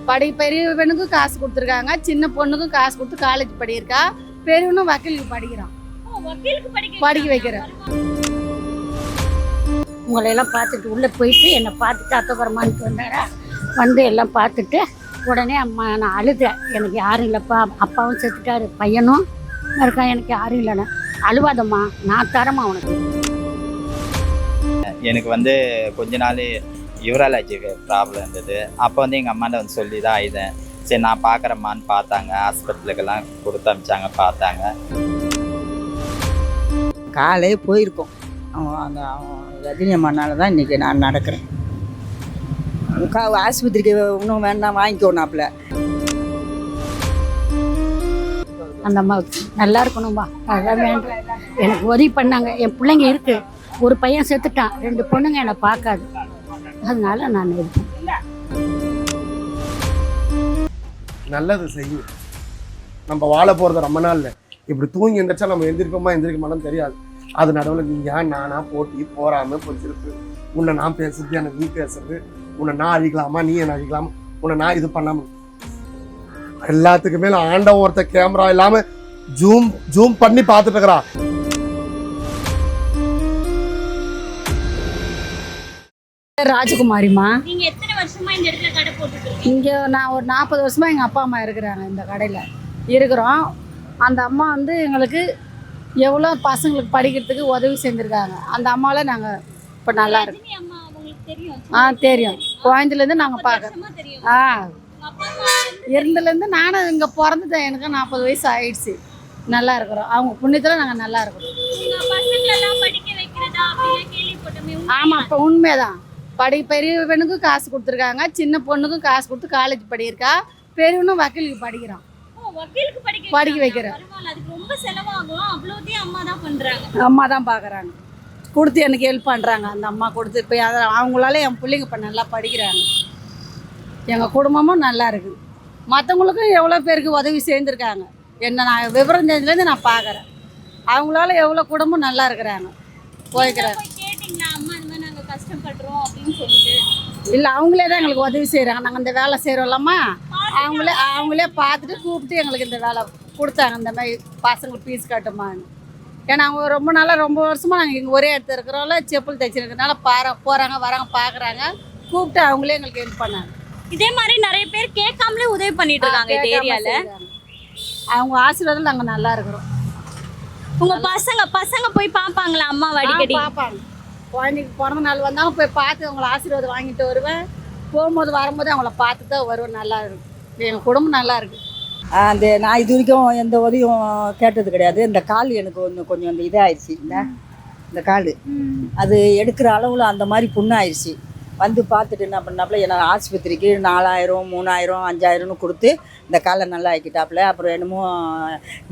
பெரியவனுக்கும் காசு கொடுத்துருக்காங்க, சின்ன பொண்ணுக்கும் காசு கொடுத்து காலேஜ் படியிருக்கா, பெரியவனும் வக்கீலுக்கு படிக்கிறான், படிக்க வைக்கிறேன். உங்களையெல்லாம் பார்த்துட்டு உள்ளே போயிட்டு என்னை பார்த்துட்டு அத்தபுரமானிட்டு வந்தாரா, வந்து எல்லாம் பார்த்துட்டு உடனே அம்மா நான் அழுதேன். எனக்கு யாரும் இல்லைப்பா, அப்பாவும் செத்துட்டாரு, பையனும் இருக்கான், எனக்கு யாரும் இல்லைண்ணே. அழுவாதம்மா, நான் தரமா உனக்கு. எனக்கு வந்து கொஞ்ச நாள் யூராலஜி ப்ராப்ளம் இருந்தது. அப்போ வந்து எங்கள் அம்மாண்ட வந்து சொல்லி தான் ஆயுதேன். சரி நான் பார்க்குறேம்மான்னு பார்த்தாங்க, ஹாஸ்பிட்டலுக்கெல்லாம் கொடுத்து அனுப்பிச்சாங்க, பார்த்தாங்க. காலே போயிருக்கோம். அந்த ரஜினி அம்மானால தான் இன்றைக்கி நான் நடக்கிறேன். ஆஸ்பத்திரிக்கு இன்னும் வேண்டாம் வாங்கிக்கோனாப்புல. அந்த அம்மா நல்லா இருக்கணும்பா, அதான் வேண்டாம். எனக்கு உதவி பண்ணாங்க. என் பிள்ளைங்க இருக்குது, ஒரு பையன் செத்துட்டான், 2 பொண்ணுங்க என்னை பார்க்காது, அதனால நான் இருக்கேன். நல்லது செய்யும். நம்ம வாழ போகிறது ரொம்ப நாள் இல்லை. இப்படி தூங்கி எந்திரிச்சா நம்ம எந்திரிப்போமா எந்திரிக்க மாட்டோம்னு தெரியாது. அது நடுவில் நீயா நானா போட்டி போறாம பொறுத்திருக்கு. உன்னை நான் பேசுறது, எனக்கு நீ பேசுறது, உன்னை நான் அழிக்கலாமா நீ என்ன அழிக்கலாமா, உன்னை நான் இது பண்ணாம, எல்லாத்துக்கு மேல ஆண்டவன் ஒருத்த கேமரா இல்லாம ஜூம் பண்ணி பார்த்துட்டு இருக்கிறா. ராஜகுமாரிமா, நீங்க எத்தனை வருஷமா இந்த இடத்துல கடை போட்டுருக்கீங்க? இங்கே நான் ஒரு 40 வருஷமா எங்கள் அப்பா அம்மா இருக்கிறாங்க, இந்த கடையில் இருக்கிறோம். அந்த அம்மா வந்து எங்களுக்கு எவ்வளோ பசங்களுக்கு படிக்கிறதுக்கு உதவி செஞ்சுருக்காங்க. அந்த அம்மாவில் நாங்கள் இப்போ நல்லா இருக்கோம். அம்மா உங்களுக்கு தெரியும்? தெரியும். குழந்தைலேருந்து நாங்கள் பார்க்குறோம். இருந்ததுலேருந்து நானும் இங்கே பிறந்துட்டேன், எனக்கு 40 வயசு ஆயிடுச்சு. நல்லா இருக்கிறோம், அவங்க புண்ணியத்தில் நாங்கள் நல்லா இருக்கிறோம். ஆமாம், இப்போ உண்மைதான். பெரியவனுக்கும் காசு கொடுத்துருக்காங்க, சின்ன பொண்ணுக்கும் காசு கொடுத்து காலேஜ் படியிருக்கா, பெரியவனும் வக்கீலுக்கு படிக்கிறான், படிக்க வைக்கிறேன். அம்மா தான் பார்க்குறாங்க, கொடுத்து எனக்கு ஹெல்ப் பண்ணுறாங்க. அந்த அம்மா கொடுத்து இப்போ அவங்களால என் பிள்ளைங்க இப்போ நல்லா படிக்கிறாங்க. எங்கள் குடும்பமும் நல்லா இருக்குது. மற்றவங்களுக்கும் எவ்வளோ பேருக்கு உதவி சேர்ந்துருக்காங்க. என்ன நான் விவரம் தெரிஞ்சதுலேருந்து நான் பார்க்குறேன். அவங்களால எவ்வளோ குடும்பம் நல்லா இருக்கிறாங்க, போய்க்கிறாங்க. இல்லை, அவங்களே தான் எங்களுக்கு உதவி செய்கிறாங்க. நாங்கள் இந்த வேலை செய்கிறோம்லாமா, அவங்களே பார்த்துட்டு கூப்பிட்டு எங்களுக்கு இந்த வேலை கொடுத்தாங்க. இந்த மாதிரி பசங்களுக்கு ஃபீஸ் கட்டுமான்னு. ஏன்னா அவங்க ரொம்ப வருஷமாக நாங்கள் இங்கே ஒரே இடத்துல இருக்கிறோம்ல, செப்பல் தைச்சிருக்கிறதுனால போகிறாங்க வராங்க பார்க்குறாங்க, கூப்பிட்டு அவங்களே எங்களுக்கு ஹெல்ப் பண்ணாங்க. இதே மாதிரி நிறைய பேர் கேட்காமலே உதவி பண்ணிட்டு இருக்காங்க இந்த ஏரியால. அவங்க ஆசீர்வாதம் நாங்கள் நல்லா இருக்கிறோம். உங்க பசங்க போய் பார்ப்பாங்களா அம்மா? அடிக்கடி பார்ப்பாங்க. குழந்தைக்கு பிறந்த நாள் வந்தாலும் போய் பார்த்து அவங்கள ஆசீர்வாதம் வாங்கிட்டு வருவேன். போகும்போது வரும்போது அவங்கள பார்த்து தான் வருவேன். நல்லா இருக்கும், எங்கள் குடும்பம் நல்லா இருக்குது. நான் இது வரைக்கும் எந்த உதவியும் கேட்டது கிடையாது. இந்த கால் எனக்கு கொஞ்சம் இந்த இதாகிடுச்சு. இந்த கால் அது எடுக்கிற அளவில் அந்த மாதிரி புண்ணாயிடுச்சு. வந்து பார்த்துட்டு என்ன பண்ணாப்புல, என்ன ஆஸ்பத்திரிக்கு 4000 3000 5000ன்னு கொடுத்து இந்த காலை நல்லா ஆக்கிட்டாப்புல. அப்புறம் என்னமோ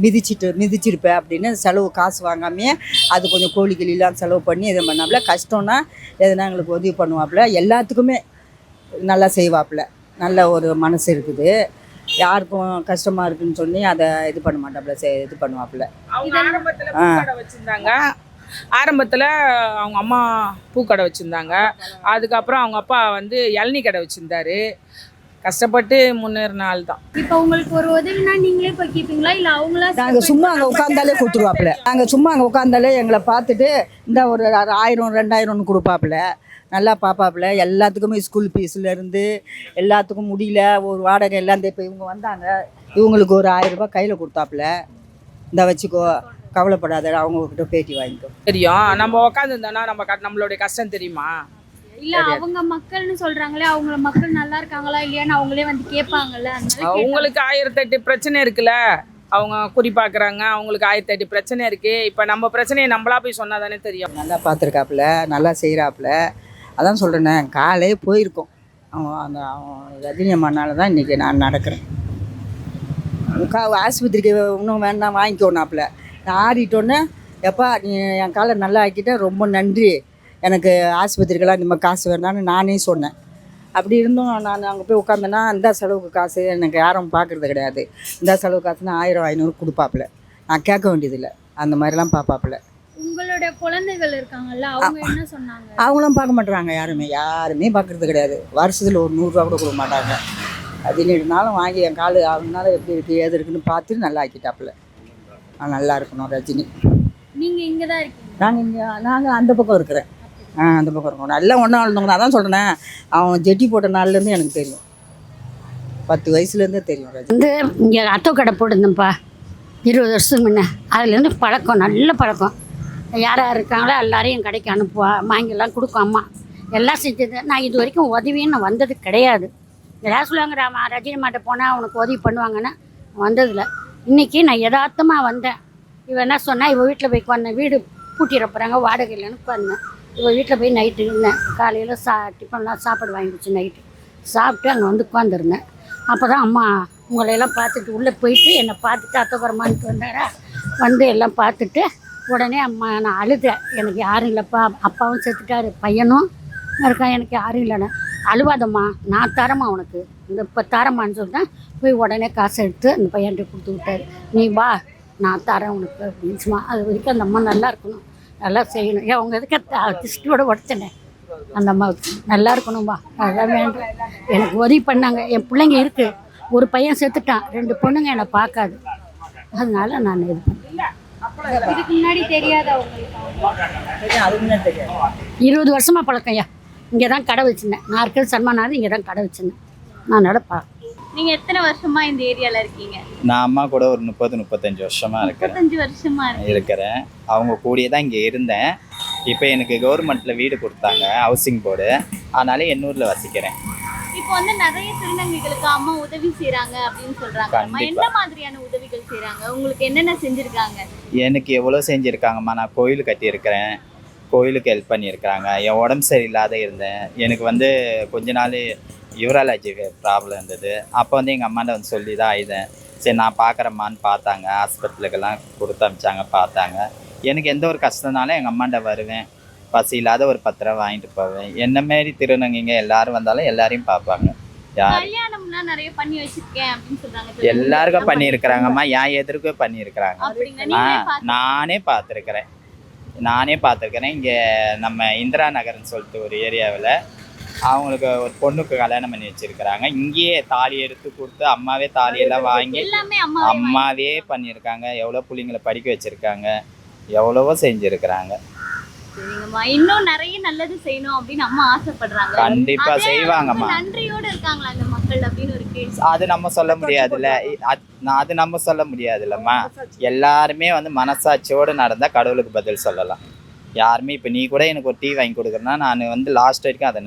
மிதிச்சிருப்பேன் அப்படின்னு செலவு காசு வாங்காமையே அது கொஞ்சம் கோழி கிளிலாம் செலவு பண்ணி இதை பண்ணாப்புல. கஷ்டம்னா எதுனா எங்களுக்கு உதவி பண்ணுவாப்புல. எல்லாத்துக்குமே நல்லா செய்வாப்புல. நல்ல ஒரு மனசு இருக்குது. யாருக்கும் கஷ்டமாக இருக்குன்னு சொல்லி அதை இது பண்ண மாட்டாப்புல, இது பண்ணுவாப்புல. அவங்க ஆரம்பத்தில் வச்சுருந்தாங்க. ஆரம்பத்தில் அவங்க அம்மா பூக்கடை வச்சுருந்தாங்க. அதுக்கப்புறம் அவங்க அப்பா வந்து இளநீ கடை வச்சுருந்தாரு. கஷ்டப்பட்டு முன்னேறின ஆள் தான். இப்போ உங்களுக்கு ஒரு உதவினா நீங்களே போய் கேட்பீங்களா, இல்லை அவங்களா? நாங்கள் சும்மா அங்கே உட்காந்தாலே கொடுத்துருவாப்புல. நாங்கள் சும்மா அங்கே உட்காந்தாலே எங்களை பார்த்துட்டு இந்த ஒரு 1000 2000ன்னு கொடுப்பாப்புல. நல்லா பார்ப்பாப்புல. எல்லாத்துக்குமே ஸ்கூல் ஃபீஸ்லேருந்து எல்லாத்துக்கும் முடியல, ஒரு வாடகை எல்லாம். இந்த இப்போ இவங்க வந்தாங்க, இவங்களுக்கு ஒரு 1000 ரூபாய் கையில் கொடுத்தாப்புல. இந்த வச்சுக்கோ, கவலைப்படாத, அவங்கக்கிட்ட பேட்டி வாங்கிக்கோ. தெரியும், நம்ம உட்காந்துருந்தோன்னா நம்மளுடைய கஷ்டம் தெரியுமா? இல்ல அவங்க மக்கள்னு சொல்றாங்களே, அவங்க மக்கள் நல்லா இருக்காங்களா இல்லையான்னு அவங்களே வந்து கேட்பாங்கல்ல. அவங்களுக்கு 1008 பிரச்சனை இருக்குல்ல, அவங்க குறி பார்க்குறாங்க. அவங்களுக்கு 1008 பிரச்சனை இருக்குது. இப்போ நம்ம பிரச்சனையை நம்மளா போய் சொன்னால் தானே தெரியும். நல்லா பார்த்துருக்காப்புல, நல்லா செய்கிறாப்புல. அதான் சொல்கிறேனே, காலே போயிருக்கோம். அந்த ரஜினி அம்மானால தான் இன்றைக்கி நான் நடக்கிறேன். ஆஸ்பத்திரிக்கு இன்னும் வேண்டாம் வாங்கிக்கோனாப்புல. நான் ஆடிட்டோன்னே, எப்பா நீ என் காலை நல்லா ஆக்கிட்ட, ரொம்ப நன்றி, எனக்கு ஆஸ்பத்திரிக்கெல்லாம் நம்ம காசு வேணான்னு நானே சொன்னேன். அப்படி இருந்தும் நான் அங்கே போய் உட்காந்தேன்னா, இந்த செலவுக்கு காசு எனக்கு யாரும் பார்க்குறது கிடையாது. இந்த செலவு காசுன்னா 1000 500 கொடுப்பாப்புல. நான் கேட்க வேண்டியதில்லை, அந்த மாதிரிலாம் பார்ப்பாப்புல. உங்களுடைய குழந்தைகள் இருக்காங்கல்ல, அவங்க என்ன சொன்னாங்க? அவங்களும் பார்க்க மாட்டாங்க. யாருமே பார்க்குறது கிடையாது. வருஷத்தில் ஒரு 100 ரூபா கூட கொடுக்க மாட்டாங்க. ரஜினி இருந்தாலும் வாங்கி என் கால் அவங்கனால எப்படி இருக்குது ஏது இருக்குன்னு பார்த்துட்டு நல்லா ஆக்கிட்டாப்புல. நான் நல்லா இருக்கணும் ரஜினி. நீங்க இங்க தான் இருக்கீங்க? நாங்கள் அந்த பக்கம் இருக்கிறேன். அந்த பக்கம் இருக்கோம். நல்லா ஒன்றா இருந்தவங்க. அதான் சொல்கிறேன், அவன் ஜெட்டி போட்ட நாள்லேருந்து எனக்கு தெரியும். 10 வயசுலேருந்தே தெரியும் ரஜினி. வந்து இங்கே ஆட்டோ கடை போட்டிருந்தேன்ப்பா 20 வருஷத்துக்கு முன்னே. அதுலேருந்து பழக்கம், நல்ல பழக்கம். யார் யார் இருக்காங்களோ எல்லாரையும் என் கடைக்கு அனுப்புவா, வாங்கிலாம் கொடுக்கும் அம்மா. எல்லாம் செஞ்சது. நான் இது வரைக்கும் உதவின்னு நான் வந்தது கிடையாது. எல்லாம் சொல்லுவாங்க ரஜினி மாட்ட போனால் அவனுக்கு உதவி பண்ணுவாங்கன்னா வந்ததில்லை. இன்றைக்கி நான் யதார்த்தமாக வந்தேன். இவன் என்ன சொன்னால், இவள் வீட்டில் போய் உட்காந்தேன். வீடு பூட்டிட போகிறாங்க, வாடகை இல்லைன்னு உட்காந்தேன். இவள் வீட்டில் போய் நைட்டு இருந்தேன். காலையில் டிஃபன்லாம் சாப்பாடு வாங்கி வச்சு நைட்டு சாப்பிட்டு அங்கே வந்து உட்காந்துருந்தேன். அப்போ தான் அம்மா உங்களையெல்லாம் பார்த்துட்டு உள்ளே போயிட்டு என்னை பார்த்துட்டு அத்தகுறமான்ட்டு வந்தாரா. வந்து எல்லாம் பார்த்துட்டு உடனே அம்மா நான் அழுதேன். எனக்கு யாரும் இல்லைப்பா, அப்பாவும் செத்துட்டாரு, பையனும் இருக்கான், எனக்கு யாரும் இல்லைன்னு. அழுவாதம்மா, நான் தரமா உனக்கு, இந்த இப்போ தரமான்னு சொல்லிட்டேன். போய் உடனே காசை எடுத்து அந்த பையன்கிட்ட கொடுத்து விட்டாரு. நீ வா, நான் தரேன் உனக்கு அப்படின்னு சும்மா. அது வரைக்கும் அந்த அம்மா நல்லா இருக்கணும், நல்லா செய்யணும். ஏன் அவங்க எதுக்கு திருஷ்டியோட உடச்சினேன். அந்த அம்மாவுக்கு நல்லா இருக்கணும்பா, நல்லா வேண்டும். எனக்கு உதவி பண்ணாங்க. என் பிள்ளைங்க இருக்குது, ஒரு பையன் செத்துட்டான், 2 பொண்ணுங்க என்னை பார்க்காது. அதனால நான் இது பண்ணேன். இதுக்கு முன்னாடி தெரியாதா உங்களுக்கு? அதுக்கு முன்னாடி தெரியாது. 20 வருஷமாக பழக்கம்யா. இங்கே தான் கடை வச்சுருந்தேன். நான் இருக்கிற சன்மானாவது இங்கே தான் கடை வச்சுருந்தேன். நான் நடப்பா. நீங்க எத்தனை வருஷமா இந்த ஏரியால இருக்கீங்க? நான் அம்மா கூட ஒரு 30-35 வருஷமா இருக்கிறேன். 35 வருஷமா இருக்கிறேன். அவங்க கூடயே தான் இங்கே இருந்தேன். இப்போ எனக்கு கவர்மெண்ட்டில் வீடு கொடுத்தாங்க, ஹவுசிங் போர்டு. அதனால எண்ணூரில் வசிக்கிறேன். இப்போ வந்து நிறைய திருநங்கைகளுக்கு அம்மா உதவி செய்றாங்க அப்படின்னு சொல்றாங்க. அம்மா என்ன மாதிரியான உதவிகள் செய்றாங்க? உங்களுக்கு என்னென்ன செஞ்சிருக்காங்க? எனக்கு எவ்வளோ செஞ்சுருக்காங்கம்மா. நான் கோயில் கட்டியிருக்கிறேன், கோயிலுக்கு ஹெல்ப் பண்ணியிருக்கிறாங்க. என் உடம்பு சரியில்லாத இருந்தேன். எனக்கு வந்து கொஞ்ச நாள் யூராலஜி ப்ராப்ளம் இருந்தது. அப்போ வந்து எங்கள் அம்மாண்ட வந்து சொல்லி தான் ஆயுதேன். சரி நான் பார்க்குறம்மான்னு பார்த்தாங்க, ஹாஸ்பிட்டலுக்கெல்லாம் கொடுத்து அமிச்சாங்க, பார்த்தாங்க. எனக்கு எந்த ஒரு கஷ்டம்னாலும் எங்கள் அம்மாண்ட வருவேன். பசி இல்லாத ஒரு 10 ரூபா வாங்கிட்டு போவேன். என்ன மாரி திருநங்கைங்க எல்லாரும் வந்தாலும் எல்லாரையும் பார்ப்பாங்க. யார் கல்யாணம்லாம் நிறைய பண்ணி வச்சிருக்கேன் அப்படின்னு சொல்றாங்க. எல்லாருக்கும் பண்ணியிருக்கிறாங்கம்மா. என் எதிர்க்கும் பண்ணியிருக்கிறாங்க. அப்படிங்க? நீங்களே நானே பார்த்துருக்கிறேன். இங்கே நம்ம இந்திரா நகர்னு சொல்லிட்டு ஒரு ஏரியாவில் அவங்களுக்கு ஒரு பொண்ணுக்கு கல்யாணம் பண்ணி வச்சிருக்கிறாங்க. இங்கேயே தாலி எடுத்து கொடுத்து அம்மாவே தாலியெல்லாம் வாங்கி எல்லாமே அம்மாவே பண்ணியிருக்காங்க. எவ்வளோ பிள்ளைங்களை படிக்க வச்சுருக்காங்க, எவ்வளவோ செஞ்சுருக்கிறாங்க. சரிங்கம்மா, இன்னும் நிறைய நல்லது செய்யணும் அப்படின்னு அம்மா ஆசைப்படுறாங்க. கண்டிப்பாக செய்வாங்கம்மா. நன்றியோடு இருக்காங்களா அந்த மக்கள் அப்படின்னு ஒரு கேள்வி. அது நம்ம சொல்ல முடியாதுல்லம்மா. எல்லாருமே வந்து மனசாட்சியோடு நடந்தால் கடவுளுக்கு பதில் சொல்லலாம். யாருமே இப்போ நீ கூட எனக்கு ஒரு டீ வாங்கி கொடுக்குறேன்னா நான் வந்து லாஸ்ட் வரைக்கும் அதை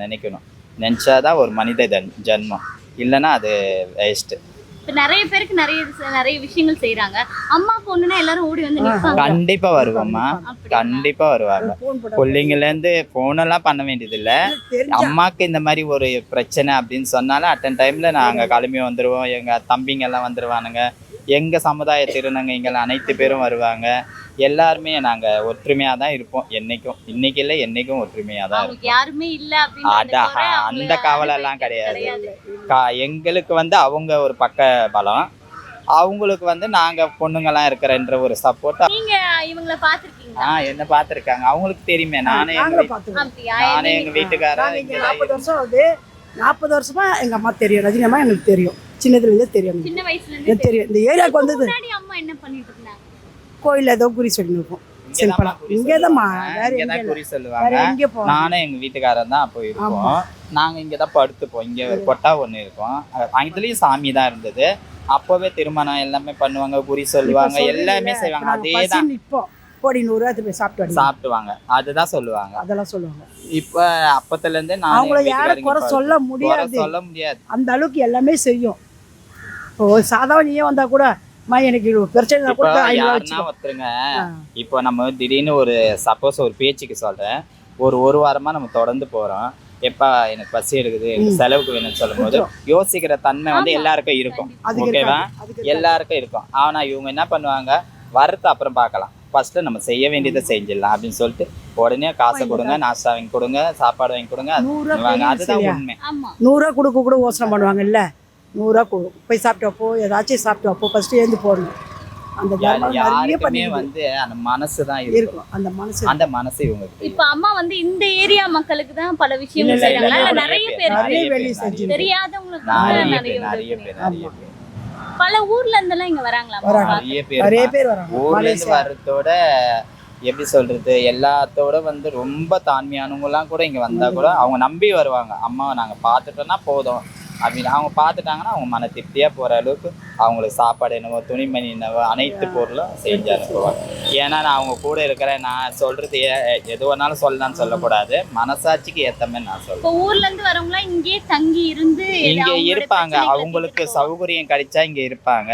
நினச்சாதான் ஒரு மனித ஜென்மம். இல்லைன்னா அது வேஸ்ட்டு. இப்போ நிறைய பேருக்கு நிறைய விஷயங்கள் செய்றாங்க. அம்மா பொண்ணுன்னா எல்லாரும் ஓடி வந்து நிற்பாங்க. கண்டிப்பா வருவோம்மா, கண்டிப்பா வருவாங்க. பிள்ளைங்கலேருந்து ஃபோனெல்லாம் பண்ண வேண்டியதில்லை. அம்மாவுக்கு இந்த மாதிரி ஒரு பிரச்சனை அப்படின்னு சொன்னாலும் அட்டன் டைமில் நாங்கள் கிளம்பி வந்துடுவோம். எங்கள் தம்பிங்கெல்லாம் வந்துடுவானுங்க. எங்கள் சமுதாய திருநங்கைகள் அனைத்து பேரும் வருவாங்க. எல்லாருமே நாங்கள் ஒற்றுமையாக தான் இருப்போம். என்னைக்கும், இன்னைக்கு இல்லை என்னைக்கும் ஒற்றுமையாக தான் இருப்போம். யாருமே இல்லை அப்படின்னு அந்த கவலைலாம் கிடையாது. எங்களுக்கு வந்து அவங்க ஒரு பக்க பலம், அவங்களுக்கு வந்து நாங்கள் பொண்ணுங்கள்லாம் இருக்கிறன்ற ஒரு சப்போர்ட். நீங்கள் இவங்களை பார்த்துருக்கீங்களா? என்ன பார்த்துருக்காங்க, அவங்களுக்கு தெரியுமே. நானே எங்கள் வீட்டுக்காரன் 40 வருஷம் ஆகுது. 40 வருஷமா எங்கள் அம்மா தெரியும், ரஜினி அம்மா எனக்கு தெரியும். சின்னதுலேருந்தே தெரியும். சின்ன வயசுலேருந்தே தெரியும். இந்த ஏரியாவுக்கு வந்தது அம்மா என்ன பண்ணிட்டு இருந்தாங்க? கோயிலில் ஏதோ குறி சொல்லி இருக்கும். சிம்பிளா இங்கே தான் குறி சொல்லுவாங்க. நானும் எங்கள் வீட்டுக்காரன் தான் அப்போ இருப்போம். நாங்கள் இங்கே தான் படுத்துப்போம். இங்கே ஒரு கொட்டா ஒன்று இருக்கும். அதுலேயும் சாமி தான் இருந்தது. அப்போவே திருமணம் எல்லாமே பண்ணுவாங்க, குறி சொல்லுவாங்க, எல்லாமே செய்வாங்க. அதே தான் இப்போ கோடி 100 ரூபா போய் சாப்பிட்டுவாங்க. அதுதான் சொல்லுவாங்க, அதெல்லாம் சொல்லுவாங்க. இப்போ அப்பத்துலேருந்து நான் அவங்கள யாரும் குறை சொல்ல முடியாது. அந்த அளவுக்கு எல்லாமே செய்யும். இப்போ சாதாரண நீயே வந்தா கூட எனக்கு பிரச்சனை ஒருத்தருங்க. இப்போ நம்ம திடீர்னு ஒரு சப்போஸ் ஒரு பேச்சுக்கு சொல்றேன், ஒரு வாரமா நம்ம தொடர்ந்து போறோம். எப்பா எனக்கு பசி எடுக்குது, எனக்கு செலவுக்கு வேணும்னு சொல்லும் போது யோசிக்கிற தன்மை வந்து எல்லாருக்கும் இருக்கும். ஓகேவா? எல்லாருக்கும் இருக்கும். ஆனா இவங்க என்ன பண்ணுவாங்க, வரத்து அப்புறம் பார்க்கலாம், ஃபர்ஸ்ட் நம்ம செய்ய வேண்டியதை செஞ்சிடலாம் அப்படின்னு சொல்லிட்டு உடனே காசை கொடுங்க, நாஸ்டா வாங்கி கொடுங்க, சாப்பாடு வாங்கி கொடுங்க. அதுதான் உண்மை. 100 ரூபா கொடுக்க கூட யோசனை பண்ணுவாங்கல்ல. 100 ரூபா போய் சாப்பிட்டு வைப்போ, ஏதாச்சும் சாப்பிட்டு வைப்போ, ஃபஸ்ட்டு எழுந்து போடணும். அந்த தர்மம் நிறைய யாருக்குமே பண்ணிருக்கு வந்து அந்த மனசு தான் இருக்கும். இருக்கும் அந்த மனசு அந்த மனசு இவங்க கிட்ட இப்ப அம்மா வந்து இந்த ஏரியா மக்களுக்கு தான் பல விஷயங்கள் இல்ல, இல்ல, செய்றாங்களா? இல்ல, நிறைய பேர் நிறைய வேலையை செஞ்சு தெரியாதவங்களுக்கு கூட நிறைய நிறைய பேர் நிறைய உதவி பேர் பண்ணுவாங்க. நிறைய பேர் பல ஊர்ல இருந்தெல்லாம் இங்க வராங்களா? வராங்க. நிறைய நிறைய பேர் பேர் வராங்க ஊர்ல இருந்து மலேசியா வர்றதோட எப்படி சொல்றது, எல்லாத்தோட வந்து ரொம்ப தாழ்மையானவங்கலாம் கூட இங்க வந்தா கூட அவங்க நம்பி வருவாங்க. அம்மாவை நாங்க பார்த்துட்டோம்னா போதும் அப்படின்னு அவங்க பார்த்துட்டாங்கன்னா அவங்க மன திருப்தியா போற அளவுக்கு அவங்களுக்கு சாப்பாடு என்னவோ துணிமணி என்னவோ அனைத்து பொருளும் செஞ்சு அனுப்புவாங்க. ஏன்னா நான் அவங்க கூட இருக்கிறேன், நான் சொல்றது எது வேணாலும் சொல்லலாம்னு சொல்லக்கூடாது, மனசாட்சிக்கு ஏத்த மாதிரி நான் சொல்றேன். இப்ப ஊர்ல இருந்து வரவங்க இங்கே தங்கி இருந்து இங்க அவங்களோட இருப்பாங்க, பிரச்சனைகளை அவங்களுக்கு தீர்த்துட்டு சௌகரியம் கிடைச்சா இங்க இருப்பாங்க.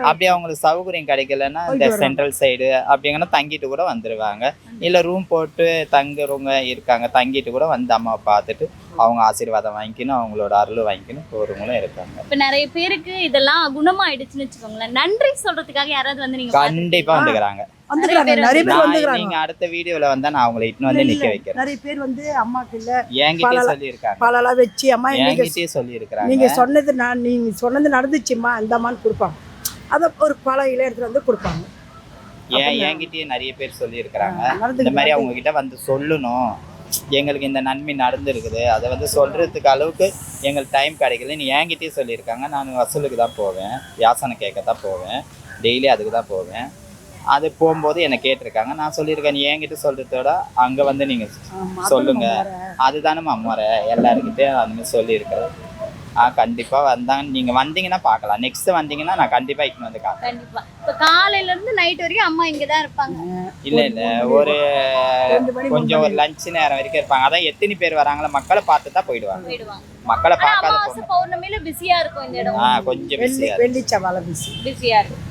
அப்படி அவங்களுக்கு சௌகரியம் கிடைக்கலன்னா இந்த போயிட்டு சென்ட்ரல் சைடு அப்படிங்கன்னா தங்கிட்டு கூட வந்துருவாங்க. இல்ல ரூம் போட்டு தங்குறவங்க இருக்காங்க, தங்கிட்டு கூட வந்து அம்மாவை பார்த்துட்டு அவங்க ஆசீர்வாதம் வாங்கிக்கணும், அவங்களோட அருள் வாங்கிக்கணும் போறவங்களும் இருக்காங்க. இப்ப நிறைய பேருக்கு இதெல்லாம் குணமாயிடுச்சுன்னு வச்சுக்கோங்களேன், நன்றி சொல்றதுக்காக யாராவது வந்து நீங்க கண்டிப்பா வந்துக்கிறாங்க. வந்துக்கிறாங்க நிறைய பேர் வந்துக்கிறாங்க. நீங்க அடுத்த வீடியோல வந்தா நான் அவங்களை இட்டுன்னு வந்து நிக்க வைக்கிறேன். நிறைய பேர் வந்து அம்மாக்கு இல்ல என்கிட்டயே சொல்லி இருக்காங்க, பழலாம் வச்சு அம்மா இன்னைக்கு என்கிட்டயே சொல்லி இருக்காங்க. நீங்க சொன்னது நீங்க சொன்னது நடந்துச்சும்மா அந்த அம்மான்னு கொடுப்பாங்க. அதை ஒரு பழையில எடுத்துட்டு வந்து கொடுப்பாங்க. என்கிட்டயே நிறைய பேர் சொல்லி இருக்கிறாங்க. நடந்து இந்த மாதிரி அவங்க கிட்ட வந்து சொல்லணும், எங்களுக்கு இந்த நன்மை நடந்துருக்குது, அதை வந்து சொல்றதுக்கு அளவுக்கு எங்களுக்கு டைம் கிடைக்கலன்னு என்கிட்டயே சொல்லியிருக்காங்க. நான் வசூலுக்கு தான் போவேன், யாசனை கேட்க தான் போவேன், டெய்லி அதுக்கு தான் போவேன். அது போகும்போது என்னை கேட்டிருக்காங்க, நான் சொல்லியிருக்கேன் நீ என்கிட்ட சொல்றதோட அங்கே வந்து நீங்கள் சொல்லுங்க, அதுதானே முறை எல்லாருக்கிட்டையும் அந்த மாதிரி சொல்லியிருக்கிறேன். கண்டிப்பாக வந்தாங்க, நீங்கள் வந்தீங்கன்னா பார்க்கலாம். நெக்ஸ்ட் வந்தீங்கன்னா நான் கண்டிப்பாக இட்டு வந்து காட்டுறேன். கண்டிப்பா. இப்ப காலையில இருந்து நைட் வரைக்கும் அம்மா இங்கதான் இருப்பாங்க. இல்லை இல்லை, ஒரு கொஞ்சம் ஒரு லஞ்ச் நேரம் வரைக்கும் இருப்பாங்க. அதான் எத்தனை பேர் வராங்களோ மக்களை பார்த்து தான் போயிடுவாங்க. மக்களை ஆனா பார்க்காத அமாவாசை பௌர்ணமியில பிஸியா இருக்கும் இந்த இடம். கொஞ்சம் பிஸியாக வெள்ளி செவ்வாழை பிசி பிஸியா இருக்கும்.